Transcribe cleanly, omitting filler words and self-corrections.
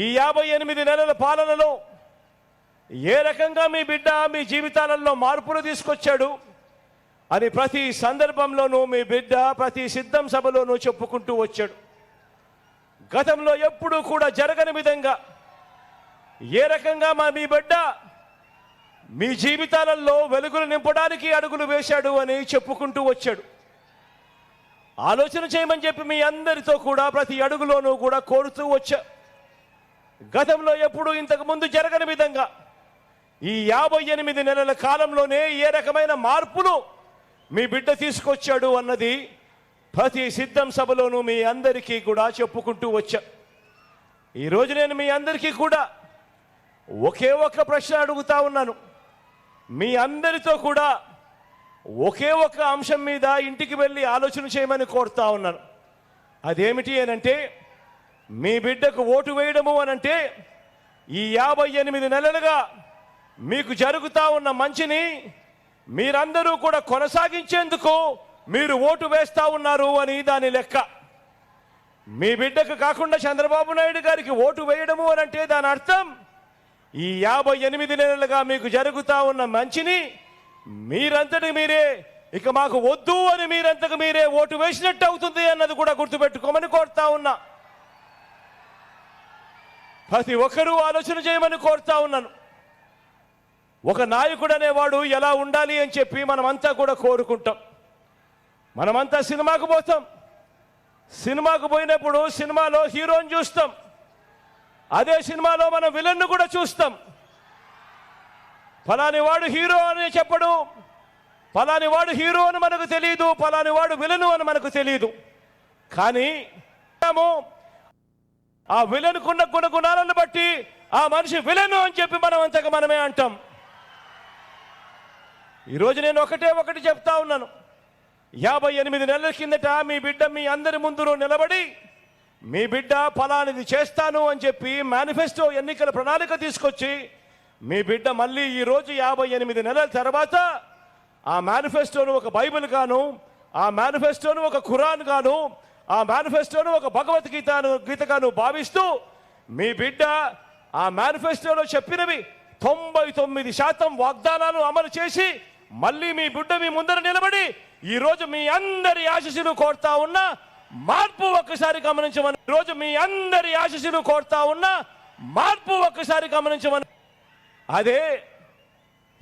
ఈ 58 నెలల పాలనలో ఏ రకంగా మీ బిడ్డ మీ జీవితాలలో మార్పులు తీసుకొచ్చాడు అని ప్రతి సందర్భంలోనూ మీ బిడ్డ ప్రతి సిద్ధం సభలోనూ చెప్పుకుంటూ వచ్చాడు. గతంలో ఎప్పుడూ కూడా జరగని విధంగా ఏ రకంగా మీ బిడ్డ మీ జీవితాలలో వెలుగులు నింపడానికి అడుగులు వేశాడు అని చెప్పుకుంటూ వచ్చాడు. ఆలోచన చేయమని చెప్పి మీ అందరితో కూడా ప్రతి అడుగులోనూ కూడా కోరుతూ వచ్చా. గతంలో ఎప్పుడు ఇంతకు ముందు జరగని విధంగా ఈ 58 నెలల కాలంలోనే ఏ రకమైన మార్పులు మీ బిడ్డ తీసుకొచ్చాడు అన్నది ప్రతి సిద్ధం సభలోనూ మీ అందరికీ కూడా చెప్పుకుంటూ వచ్చా. ఈరోజు నేను మీ అందరికీ కూడా ఒకే ఒక్క ప్రశ్న అడుగుతా ఉన్నాను. మీ అందరితో కూడా ఒకే ఒక్క అంశం మీద ఇంటికి వెళ్ళి ఆలోచన చేయమని కోరుతా ఉన్నాను. అదేమిటి అనంటే, మీ బిడ్డకు ఓటు వేయడము అనంటే ఈ 58 నెలలుగా మీకు జరుగుతూ ఉన్న మంచిని మీరందరూ కూడా కొనసాగించేందుకు మీరు ఓటు వేస్తూ ఉన్నారు అని దాని లెక్క. మీ బిడ్డకు కాకుండా చంద్రబాబు నాయుడు గారికి ఓటు వేయడము అనంటే దాని అర్థం ఈ 58 నెలలుగా మీకు జరుగుతూ ఉన్న మంచిని మీరంతటి మీరే ఇక మాకు వద్దు అని మీరంతకు మీరే ఓటు వేసినట్టు అవుతుంది అన్నది కూడా గుర్తుపెట్టుకోమని కోరుతా ఉన్నా. ప్రతి ఒక్కరూ ఆలోచన చేయమని కోరుతా ఉన్నాను. ఒక నాయకుడు అనేవాడు ఎలా ఉండాలి అని చెప్పి మనమంతా కూడా కోరుకుంటాం. మనమంతా సినిమాకు పోతాం. సినిమాకు పోయినప్పుడు సినిమాలో హీరోని చూస్తాం. అదే సినిమాలో మనం విలన్ను కూడా చూస్తాం. ఫలాని వాడు హీరో అని చెప్పడు, ఫలాని వాడు హీరో అని మనకు తెలియదు, ఫలాని వాడు విలను అని మనకు తెలియదు. కానీ ఆ విలనుకున్న గుణగుణాలను బట్టి ఆ మనిషి విలను అని చెప్పి మనం అంతగా మనమే అంటాం. ఈరోజు నేను ఒకటి చెప్తా ఉన్నాను. 58 నెలల కిందట మీ బిడ్డ మీ అందరి ముందు నిలబడి మీ బిడ్డ ఫలానిది చేస్తాను అని చెప్పి మేనిఫెస్టో ఎన్నికల ప్రణాళిక తీసుకొచ్చి మీ బిడ్డ మళ్ళీ ఈరోజు 58 నెలల తర్వాత ఆ మేనిఫెస్టోను ఒక బైబిల్ గాను, ఆ మేనిఫెస్టోను ఒక ఖురాన్ గాను, ఆ మేనిఫెస్టోను ఒక భగవద్గీతగాను భావిస్తూ మీ బిడ్డ ఆ మేనిఫెస్టోలో చెప్పినవి 99% వాగ్దానాలు అమలు చేసి మళ్ళీ మీ బిడ్డ మీ ముందర నిలబడి ఈరోజు మీ అందరి ఆశీస్సులు కోరుతా ఉన్నా మార్పు ఒక్కసారి గమనించమని. ఈరోజు మీ అందరి ఆశీస్సులు కోరుతా ఉన్నా మార్పు ఒక్కసారి గమనించమని. అదే